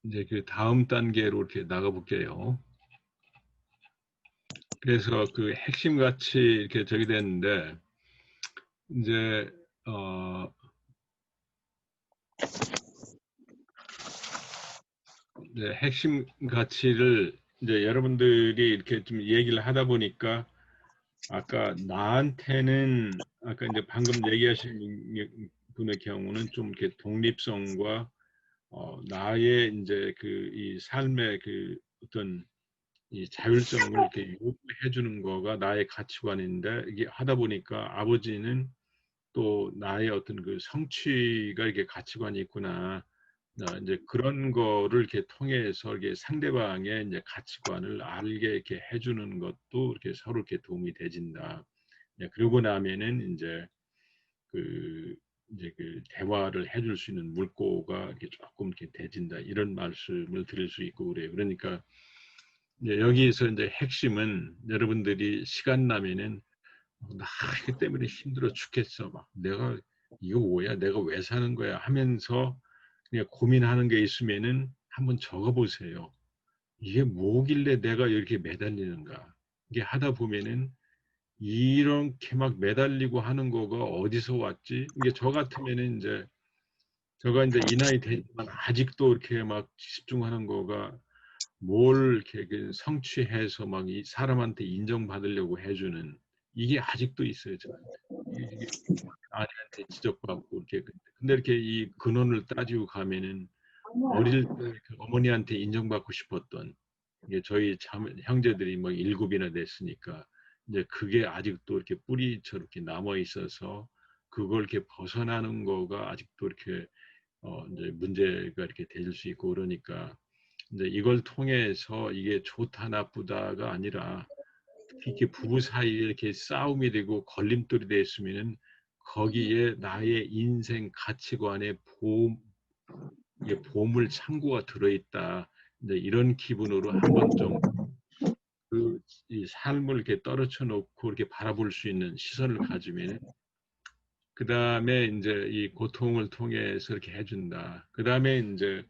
이제 그 다음 단계로 이렇게 나가 볼게요. 그래서 그 핵심 같이 이렇게 저기 됐는데, 이제, 어, 이제 핵심 가치를 이제 여러분들이 이렇게 좀 얘기를 하다 보니까, 아까 나한테는, 아까 이제 방금 얘기하신 분의 경우는 좀 이렇게 독립성과, 나의 이제 그 이 삶의 그 어떤 이 자율성을 이렇게 요구해 주는 거가 나의 가치관인데, 이게 하다 보니까 아버지는 또 나의 어떤 그 성취가 이게 가치관이 있구나. 이제 그런 거를 이렇게 통해서 이렇게 상대방의 이제 가치관을 알게 이렇게 해주는 것도 이렇게 서로 이렇게 도움이 되진다. 그러고 나면은 그 이제 그 대화를 해줄 수 있는 물꼬가 이렇게 조금 이렇게 되진다. 이런 말씀을 드릴 수 있고 그래요. 그러니까 이제 여기에서 이제 핵심은 여러분들이 시간 나면은 나 이것 때문에 힘들어 죽겠어. 막 내가 이거 뭐야? 내가 왜 사는 거야? 하면서 그냥 고민하는 게 있으면은 한번 적어보세요. 이게 뭐길래 내가 이렇게 매달리는가? 이게 하다 보면은 이렇게 막 매달리고 하는 거가 어디서 왔지? 이게 저 같으면은 이제 저가 이제 이 나이 되지만 아직도 이렇게 막 집중하는 거가 뭘 이렇게 그 성취해서 막 이 사람한테 인정받으려고 해주는 이게 아직도 있어요, 저한테. 이게 아내한테 지적받고 이렇게 근데 이렇게 이 근원을 따지고 가면은 어릴 때 그 어머니한테 인정받고 싶었던 이게 저희 형제들이 뭐 일곱이나 됐으니까 이제 그게 아직도 이렇게 뿌리처럼 이렇게 남아 있어서 그걸 이렇게 벗어나는 거가 아직도 이렇게 이제 문제가 이렇게 될 수 있고 그러니까 이제 이걸 통해서 이게 좋다 나쁘다가 아니라 특히 이렇게 부부 사이에 이렇게 싸움이 되고 걸림돌이 됐으면은 거기에 나의 인생 가치관의 이게 보물 창고가 들어있다. 이제 이런 기분으로 한번 좀 그 이 삶을 이렇게 떨어져 놓고 이렇게 바라볼 수 있는 시선을 가지면 그 다음에 이제 이 고통을 통해서 이렇게 해준다. 그 다음에 이제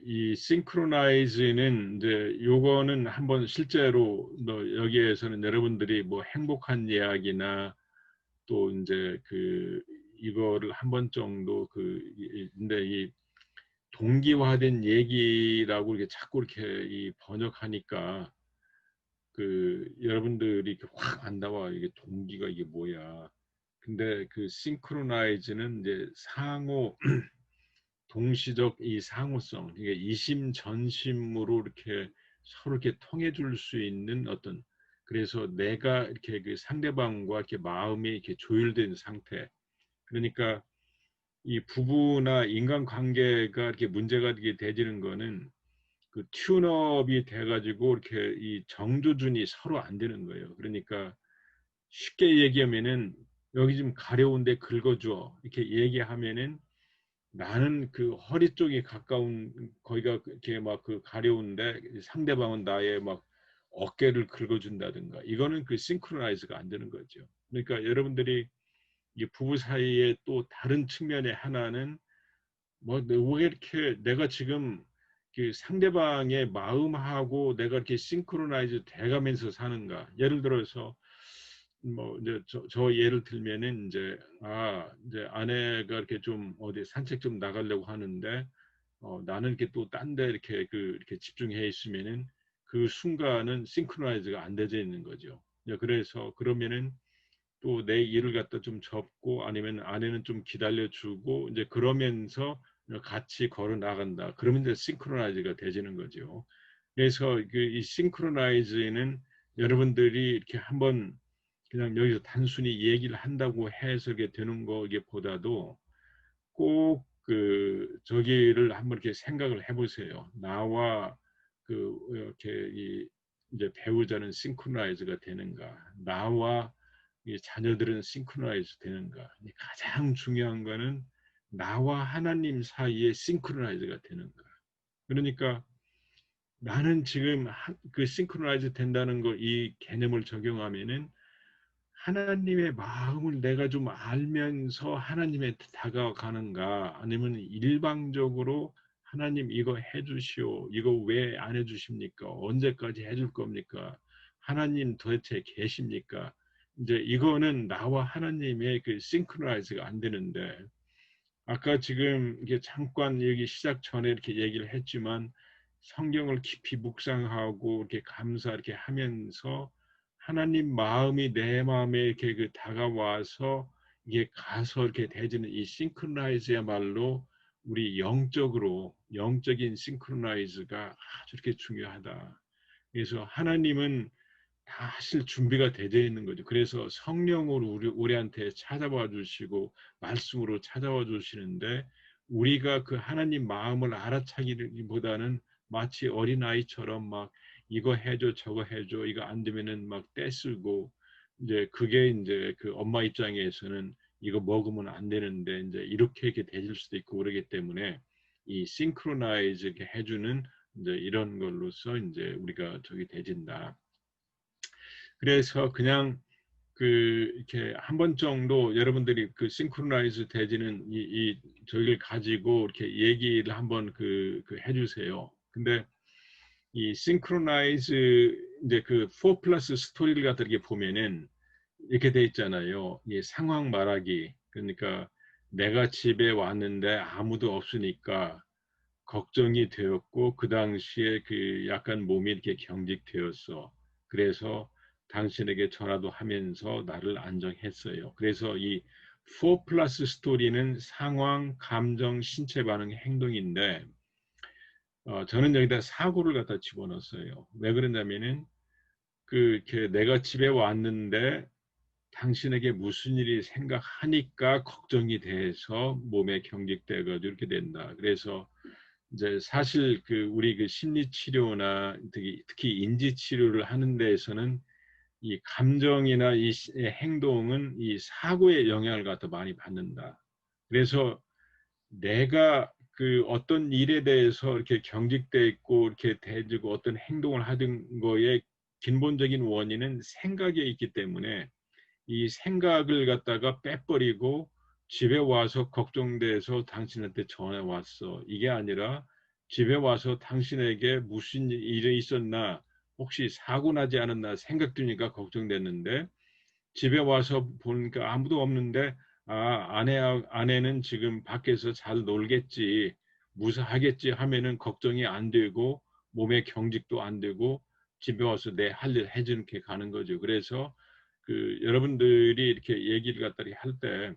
이 싱크로나이즈는 이제 요거는 한번 실제로 여기에서는 여러분들이 뭐 행복한 이야기나 또 이제 이거를 한 번 정도 근데 이 동기화된 얘기라고 이렇게 자꾸 이렇게 이 번역하니까 여러분들이 확 안 나와 이게 동기가 이게 뭐야. 근데 그 싱크로나이즈는 이제 상호 동시적 이 상호성, 그러니까 이심전심으로 이렇게 서로 이렇게 통해 줄 수 있는 어떤 그래서 내가 이렇게 그 상대방과 이렇게 마음이 이렇게 조율된 상태. 그러니까 이 부부나 인간관계가 이렇게 문제가 되게 되지는 거는 그 튠업이 돼가지고 이렇게 이 정조준이 서로 안 되는 거예요. 그러니까 쉽게 얘기하면은 여기 좀 가려운데 긁어줘 이렇게 얘기하면은 나는 그 허리 쪽이 가까운 거기가 이렇게 막 그 가려운데 상대방은 나의 막 어깨를 긁어준다든가 이거는 그 싱크로나이즈가 안 되는 거죠. 그러니까 여러분들이 이 부부 사이에 또 다른 측면의 하나는 뭐 왜 이렇게 내가 지금 그 상대방의 마음하고 내가 이렇게 싱크로나이즈 돼가면서 사는가? 예를 들어서 뭐 이제 저 예를 들면은 이제 아내가 이렇게 좀 어디 산책 좀 나가려고 하는데 나는 이렇게 또 딴 데 이렇게 이렇게 집중해 있으면은 그 순간은 싱크로나이즈가 안 되져 있는 거죠. 그래서 그러면은 또 내 일을 갖다 좀 접고 아니면 아내는 좀 기다려주고 이제 그러면서 같이 걸어 나간다. 그러면 이제 싱크로나이즈가 되지는 거죠. 그래서 이 싱크로나이즈는 여러분들이 이렇게 한번 그냥 여기서 단순히 얘기를 한다고 해서 이게 되는 거기보다도 꼭 저기를 한번 이렇게 생각을 해보세요. 나와 이렇게 이제 배우자는 싱크로나이즈가 되는가? 나와 이 자녀들은 싱크로나이즈 되는가? 가장 중요한 거는 나와 하나님 사이에 싱크로나이즈가 되는가? 그러니까 나는 지금 그 싱크로나이즈 된다는 거 이 개념을 적용하면은 하나님의 마음을 내가 좀 알면서 하나님에 다가가는가 아니면 일방적으로 하나님 이거 해주시오. 이거 왜 안 해주십니까? 언제까지 해줄 겁니까? 하나님 도대체 계십니까? 이제 이거는 나와 하나님의 그 싱크로나이즈가 안 되는데, 아까 지금 이게 잠깐 여기 시작 전에 이렇게 얘기를 했지만 성경을 깊이 묵상하고 이렇게 감사 이렇게 하면서 하나님 마음이 내 마음에 이렇게 그 다가와서 이게 가서 이렇게 되지는 이 싱크로나이즈야말로 우리 영적인 싱크로나이즈가 아주 이렇게 중요하다. 그래서 하나님은 다 하실 준비가 되어 있는 거죠. 그래서 성령으로 우리한테 찾아와 주시고 말씀으로 찾아와 주시는데, 우리가 그 하나님 마음을 알아차기보다는 마치 어린아이처럼 막 이거 해줘 저거 해줘 이거 안 되면은 막 떼쓰고, 이제 그게 이제 그 엄마 입장에서는 이거 먹으면 안 되는데 이제 이렇게 되질 수도 있고 그러기 때문에 이 싱크로나이즈 해주는 이제 이런 걸로서 이제 우리가 저기 되진다. 그래서 그냥 그 이렇게 한 번 정도 여러분들이 그 싱크로나이즈 되지는 이 저기를 가지고 이렇게 얘기를 한번 그 해주세요. 근데 이 싱크로나이즈 이제 그 4 플러스 스토리를 갖다 이렇게 보면은 이렇게 돼 있잖아요. 이 상황 말하기. 그러니까 내가 집에 왔는데 아무도 없으니까 걱정이 되었고 그 당시에 그 약간 몸이 이렇게 경직되었어. 그래서 당신에게 전화도 하면서 나를 안정했어요. 그래서 이 4 플러스 스토리는 상황, 감정, 신체 반응, 행동인데 저는 여기다 사고를 갖다 집어넣었어요. 왜 그러냐면은 그 이렇게 내가 집에 왔는데 당신에게 무슨 일이 생각하니까 걱정이 돼서 몸에 경직돼가지고 이렇게 된다. 그래서 이제 사실 그 우리 그 심리 치료나 특히 인지 치료를 하는 데에서는 이 감정이나 이 행동은 이 사고의 영향을 갖다 많이 받는다. 그래서 내가 그 어떤 일에 대해서 이렇게 경직돼 있고 이렇게 대지고 어떤 행동을 하던 거에 근본적인 원인은 생각에 있기 때문에 이 생각을 갖다가 빼버리고 집에 와서 걱정돼서 당신한테 전화 왔어. 이게 아니라 집에 와서 당신에게 무슨 일이 있었나, 혹시 사고 나지 않았나 생각 드니까 걱정됐는데, 집에 와서 보니까 아무도 없는데 아내는 지금 밖에서 잘 놀겠지, 무사하겠지 하면은 걱정이 안 되고 몸에 경직도 안 되고 집에 와서 내 할 일 해주는 게 가는 거죠. 그래서 그 여러분들이 이렇게 얘기를 갖다 할 때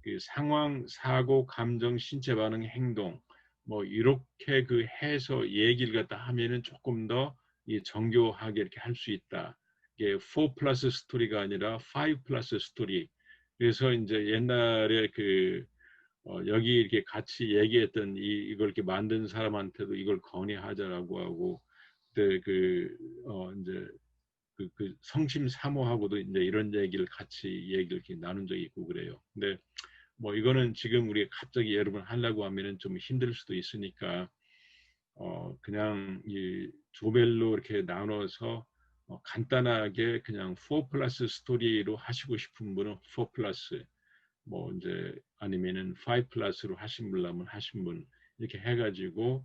그 상황, 사고, 감정, 신체 반응, 행동 뭐 이렇게 그 해서 얘기를 갖다 하면은 조금 더 정교하게 이렇게 할 수 있다. 이게 4 플러스 스토리가 아니라 5 플러스 스토리. 그래서 이제 옛날에 그 여기 이렇게 같이 얘기했던 이걸 이렇게 만든 사람한테도 이걸 건의하자라고 하고, 그때 이제 그 성심 사모하고도 이제 이런 얘기를 같이 얘기를 이렇게 나눈 적이 있고 그래요. 근데 뭐 이거는 지금 우리 갑자기 여러분 하려고 하면은 좀 힘들 수도 있으니까 그냥 이 조별로 이렇게 나눠서 간단하게 그냥 4 플러스 스토리로 하시고 싶은 분은 4 플러스, 뭐 이제 아니면은 5 플러스로 하신 분라면 하신 분 이렇게 해가지고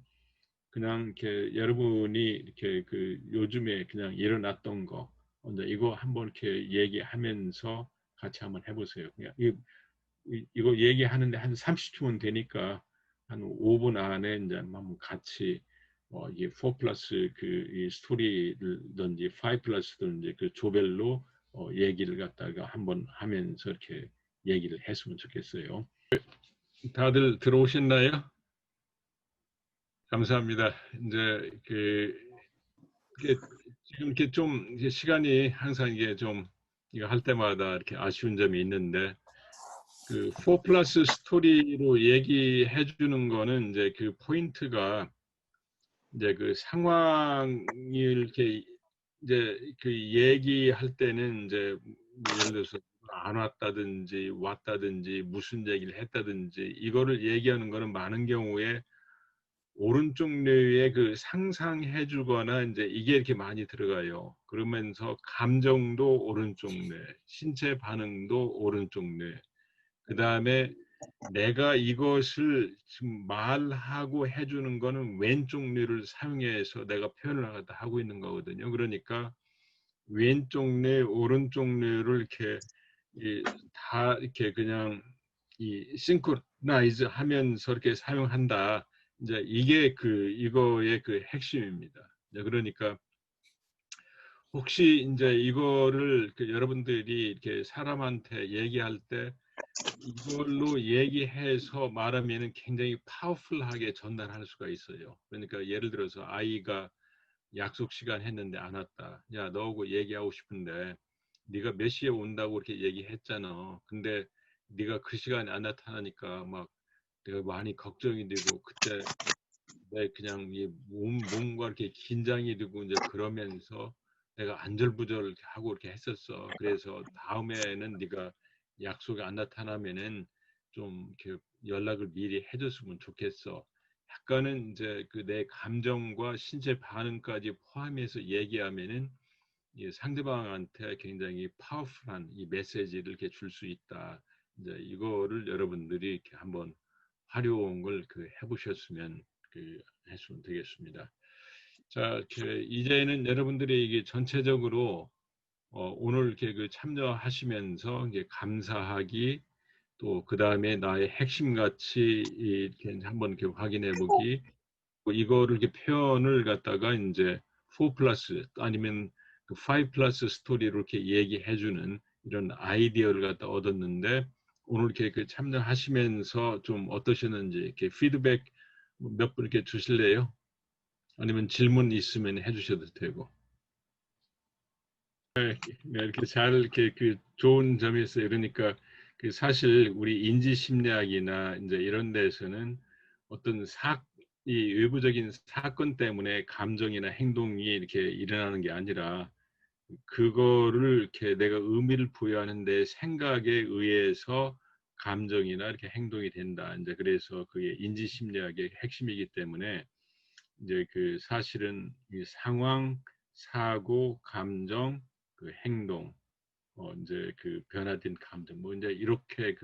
그냥 이렇게 여러분이 이렇게 그 요즘에 그냥 일어났던 거 이제 이거 한번 이렇게 얘기하면서 같이 한번 해보세요. 그냥 이거 얘기하는데 한 30초면 되니까 한 5분 안에 이제 한번 같이 이게 4 플러스 이 스토리든지 5 플러스든지 그 조별로 얘기를 갖다가 한번 하면서 이렇게 얘기를 했으면 좋겠어요. 다들 들어오셨나요? 감사합니다. 이제 지금 이렇게 좀 이제 시간이 항상 이게 좀 이거 할 때마다 이렇게 아쉬운 점이 있는데, 그 4 플러스 스토리로 얘기해 주는 거는 이제 그 포인트가 이제 그 상황을 이렇게 이제 그 얘기할 때는 이제 뭐 예를 들어서 안 왔다든지 왔다든지 무슨 얘기를 했다든지 이거를 얘기하는 거는 많은 경우에 오른쪽 뇌에 그 상상해 주거나 이제 이게 이렇게 많이 들어가요. 그러면서 감정도 오른쪽 뇌, 신체 반응도 오른쪽 뇌, 그 다음에 내가 이것을 지금 말하고 해주는 거는 왼쪽 뇌를 사용해서 내가 표현을 하고 있는 거거든요. 그러니까 왼쪽 뇌, 오른쪽 뇌를 이렇게 다 이렇게 그냥 이 싱크로나이즈 하면서 이렇게 사용한다. 이제 이게 이거의 그 핵심입니다. 그러니까 혹시 이제 이거를 여러분들이 이렇게 사람한테 얘기할 때 이걸로 얘기해서 말하면은 굉장히 파워풀하게 전달할 수가 있어요. 그러니까 예를 들어서 아이가 약속 시간 했는데 안 왔다. 야, 너하고 얘기하고 싶은데 네가 몇 시에 온다고 이렇게 얘기했잖아. 근데 네가 그 시간에 안 나타나니까 막 내가 많이 걱정이 되고 그때 내 그냥 몸과 이렇게 긴장이 되고 이제 그러면서 내가 안절부절 하고 이렇게 했었어. 그래서 다음에는 네가 약속에 안 나타나면은 좀 이렇게 연락을 미리 해줬으면 좋겠어. 약간은 이제 내 감정과 신체 반응까지 포함해서 얘기하면은 이 상대방한테 굉장히 파워풀한 이 메시지를 이렇게 줄 수 있다. 이제 이거를 여러분들이 이렇게 한번 활용을 해보셨으면 했으면 되겠습니다. 자, 이제는 여러분들이 이게 전체적으로 오늘 이렇게 참여하시면서 이제 감사하기 또 그 다음에 나의 핵심 가치 이렇게 한번 이렇게 확인해 보기 이거를 이렇게 표현을 갖다가 이제 4 플러스 아니면 5 플러스 스토리로 이렇게 얘기해 주는 이런 아이디어를 갖다 얻었는데 오늘 이렇게 참여하시면서 좀 어떠셨는지 이렇게 피드백 몇 분 이렇게 주실래요? 아니면 질문 있으면 해주셔도 되고. 네, 이렇게 잘 이렇게 좋은 점이 있어요. 그러니까 사실 우리 인지 심리학이나 이제 이런 데서는 어떤 이 외부적인 사건 때문에 감정이나 행동이 이렇게 일어나는 게 아니라 그거를 이렇게 내가 의미를 부여하는데 생각에 의해서 감정이나 이렇게 행동이 된다. 이제 그래서 그게 인지 심리학의 핵심이기 때문에 이제 사실은 이 상황, 사고, 감정, 행동, 이제 변화된 감정, 뭐 이제 이렇게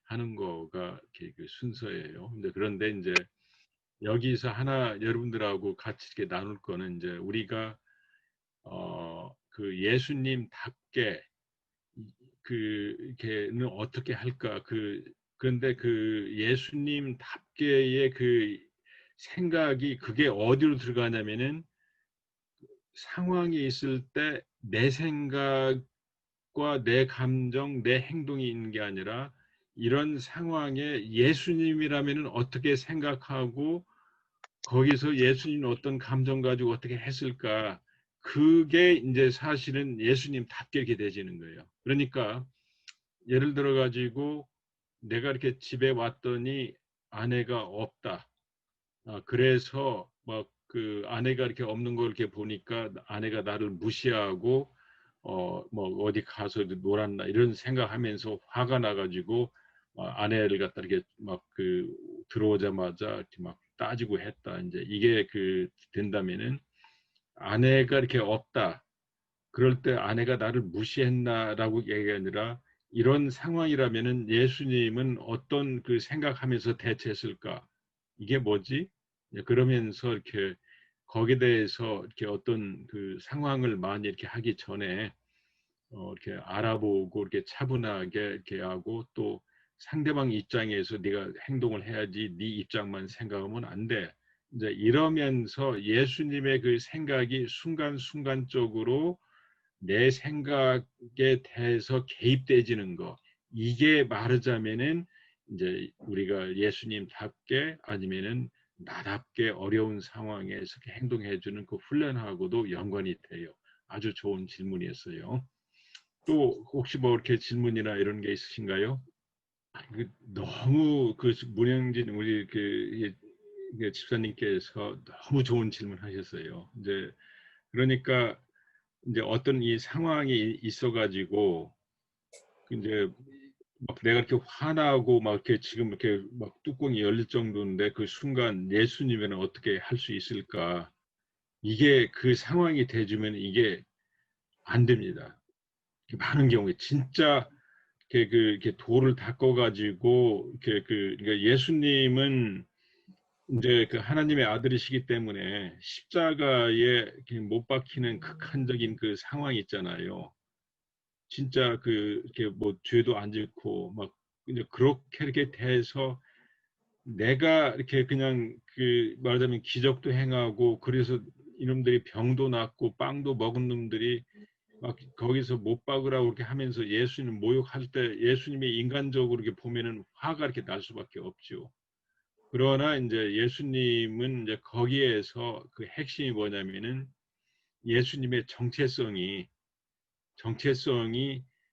하는 거가 이렇게 순서예요. 근데 그런데 이제 여기서 하나 여러분들하고 같이 이렇게 나눌 거는 이제 우리가 예수님답게 이렇게는 어떻게 할까? 그런데 예수님답게의 생각이 그게 어디로 들어가냐면은 상황이 있을 때 내 생각과 내 감정, 내 행동이 있는 게 아니라 이런 상황에 예수님이라면은 어떻게 생각하고 거기서 예수님은 어떤 감정 가지고 어떻게 했을까? 그게 이제 사실은 예수님답게 이렇게 되지는 거예요. 그러니까 예를 들어 가지고 내가 이렇게 집에 왔더니 아내가 없다. 그래서 막 아내가 이렇게 없는 걸 이렇게 보니까 아내가 나를 무시하고 뭐 어디 가서 놀았나 이런 생각하면서 화가 나가지고 아내를 갖다 이렇게 막 들어오자마자 이렇게 막 따지고 했다. 이제 이게 된다면은 아내가 이렇게 없다. 그럴 때 아내가 나를 무시했나라고 얘기가 아니라 이런 상황이라면은 예수님은 어떤 생각하면서 대처했을까? 이게 뭐지? 그러면서 이렇게 거기에 대해서 이렇게 어떤 상황을 많이 이렇게 하기 전에 이렇게 알아보고 이렇게 차분하게 이렇게 하고 또 상대방 입장에서 네가 행동을 해야지 네 입장만 생각하면 안 돼. 이제 이러면서 예수님의 생각이 순간순간적으로 내 생각에 대해서 개입되지는 거. 이게 말하자면은 이제 우리가 예수님답게 아니면은 나답게 어려운 상황에서 행동해주는 훈련하고도 연관이 돼요. 아주 좋은 질문이었어요. 또 혹시 뭐 이렇게 질문이나 이런 게 있으신가요? 너무 문영진 우리 집사님께서 너무 좋은 질문하셨어요. 이제 그러니까 이제 어떤 이 상황이 있어가지고 이제 막 내가 이렇게 화나고 막 이렇게 지금 이렇게 막 뚜껑이 열릴 정도인데 그 순간 예수님은 어떻게 할 수 있을까? 이게 상황이 돼주면 이게 안 됩니다. 많은 경우에 진짜 이렇게 돌을 닦아가지고 그러니까 예수님은 이제 그 하나님의 아들이시기 때문에 십자가에 이렇게 못 박히는 극한적인 그 상황이 있잖아요. 진짜 이렇게 뭐 죄도 안 짓고 막 이제 그렇게 이렇게 돼서 내가 이렇게 그냥 말하자면 기적도 행하고 그래서 이놈들이 병도 낫고 빵도 먹은 놈들이 막 거기서 못 박으라고 그렇게 하면서 예수님 모욕할 때 예수님이 인간적으로 이렇게 보면은 화가 이렇게 날 수밖에 없죠. 그러나 이제 예수님은 이제 거기에서 그 핵심이 뭐냐면은 예수님의 정체성이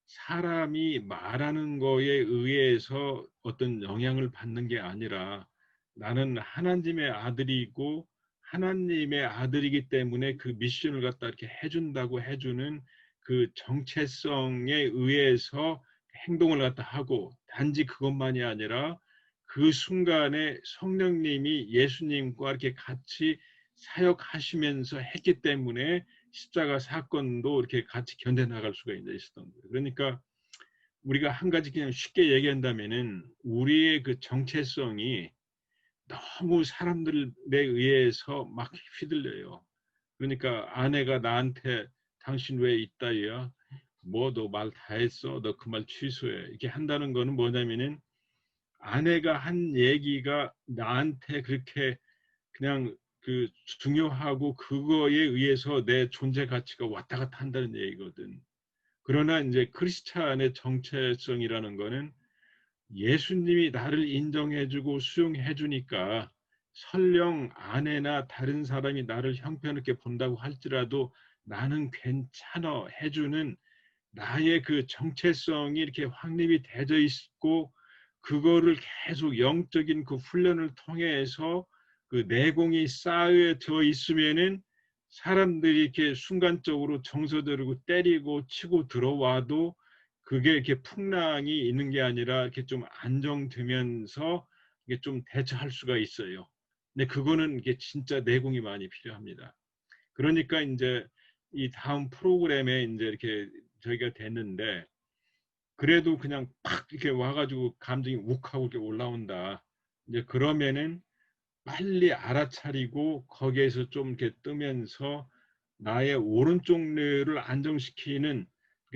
사람이 말하는 거에 의해서 어떤 영향을 받는 게 아니라 나는 하나님의 아들이고 하나님의 아들이기 때문에 그 미션을 갖다 이렇게 해준다고 해주는 그 정체성에 의해서 행동을 갖다 하고 단지 그것만이 아니라 그 순간에 성령님이 예수님과 이렇게 같이 사역하시면서 했기 때문에 십자가 사건도 이렇게 같이 견뎌나갈 수가 있었던 거예요. 그러니까 우리가 한 가지 그냥 쉽게 얘기한다면은 우리의 그 정체성이 너무 사람들에 의해서 막 휘둘려요. 그러니까 아내가 나한테 당신 왜 있다야? 뭐 너 말 다 했어? 너 그 말 취소해. 이렇게 한다는 거는 뭐냐면은 아내가 한 얘기가 나한테 그렇게 그냥 중요하고 그거에 의해서 내 존재 가치가 왔다 갔다 한다는 얘기거든. 그러나 이제 크리스찬의 정체성이라는 거는 예수님이 나를 인정해주고 수용해주니까 설령 아내나 다른 사람이 나를 형편없게 본다고 할지라도 나는 괜찮아 해주는 나의 그 정체성이 이렇게 확립이 되어 있고 그거를 계속 영적인 그 훈련을 통해서 그 내공이 쌓여져 있으면은 사람들이 이렇게 순간적으로 정서들고 때리고 치고 들어와도 그게 이렇게 풍랑이 있는 게 아니라 이렇게 좀 안정되면서 이게 좀 대처할 수가 있어요. 근데 그거는 이게 진짜 내공이 많이 필요합니다. 그러니까 이제 이 다음 프로그램에 이제 이렇게 저희가 됐는데 그래도 그냥 팍 이렇게 와가지고 감정이 욱하고 이렇게 올라온다. 이제 그러면은 빨리 알아차리고 거기에서 좀 이렇게 뜨면서 나의 오른쪽 뇌를 안정시키는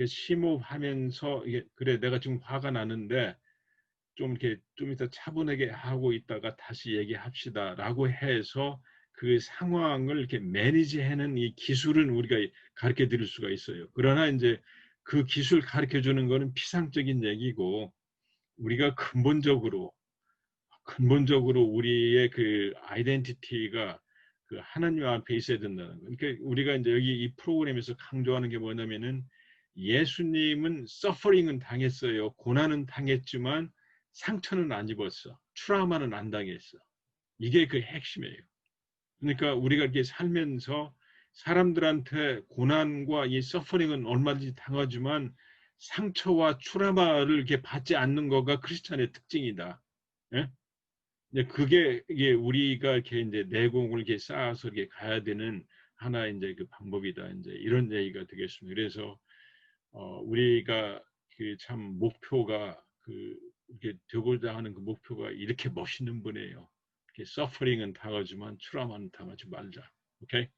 심호흡하면서 이게 그래 내가 지금 화가 나는데 좀 이렇게 좀 이따 차분하게 하고 있다가 다시 얘기합시다라고 해서 그 상황을 이렇게 매니지하는 이 기술은 우리가 가르쳐 드릴 수가 있어요. 그러나 이제 그 기술 가르쳐 주는 거는 피상적인 얘기고 우리가 근본적으로 우리의 그 아이덴티티가 그 하나님 앞에 있어야 된다는 거. 그러니까 우리가 이제 여기 이 프로그램에서 강조하는 게 뭐냐면은 예수님은 서퍼링은 당했어요. 고난은 당했지만 상처는 안 입었어. 트라우마는 안 당했어. 이게 그 핵심이에요. 그러니까 우리가 이렇게 살면서 사람들한테 고난과 이 서퍼링은 얼마든지 당하지만 상처와 트라우마를 이렇게 받지 않는 거가 크리스찬의 특징이다. 예? 이제 그게 이게 우리가 이렇게 이제 내공을 이렇게 쌓아서 이렇게 가야 되는 하나의 이제 그 방법이다. 이제 이런 얘기가 되겠습니다. 그래서 우리가 그 참 목표가 이렇게 되고자 하는 그 목표가 이렇게 멋있는 분이에요. 이렇게 서퍼링은 당하지만 트라우마는 당하지 말자. 오케이?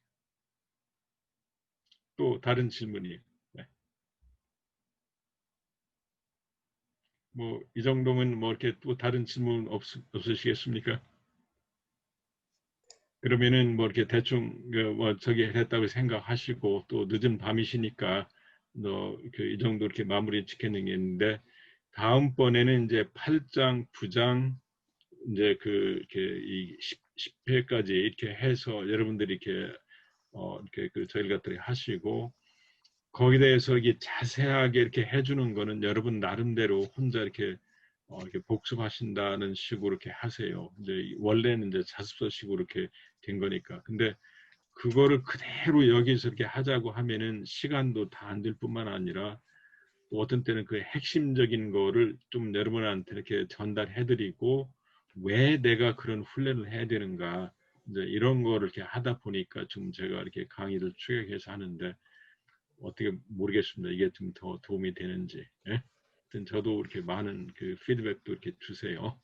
또 다른 질문이. 네. 뭐 이 정도면 뭐 이렇게 또 다른 질문 없으시겠습니까? 그러면은 뭐 이렇게 대충 뭐 저기 했다고 생각하시고 또 늦은 밤이시니까 이 정도 이렇게 마무리 짓겠는 게 있는데 다음번에는 이제 8장, 9장 이제 이렇게 이 10회까지 이렇게 해서 여러분들이 이렇게 저희 것들이 하시고 거기에 대해서 이게 자세하게 이렇게 해주는 거는 여러분 나름대로 혼자 이렇게 복습하신다는 식으로 이렇게 하세요. 이제 원래는 이제 자습서식으로 이렇게 된 거니까. 근데 그거를 그대로 여기서 이렇게 하자고 하면은 시간도 다 안 들 뿐만 아니라 또 어떤 때는 그 핵심적인 거를 좀 여러분한테 이렇게 전달해드리고 왜 내가 그런 훈련을 해야 되는가 이제 이런 거를 이렇게 하다 보니까 좀 제가 이렇게 강의를 추격해서 하는데 어떻게 모르겠습니다. 이게 좀 더 도움이 되는지. 예? 저도 이렇게 많은 그 피드백도 이렇게 주세요.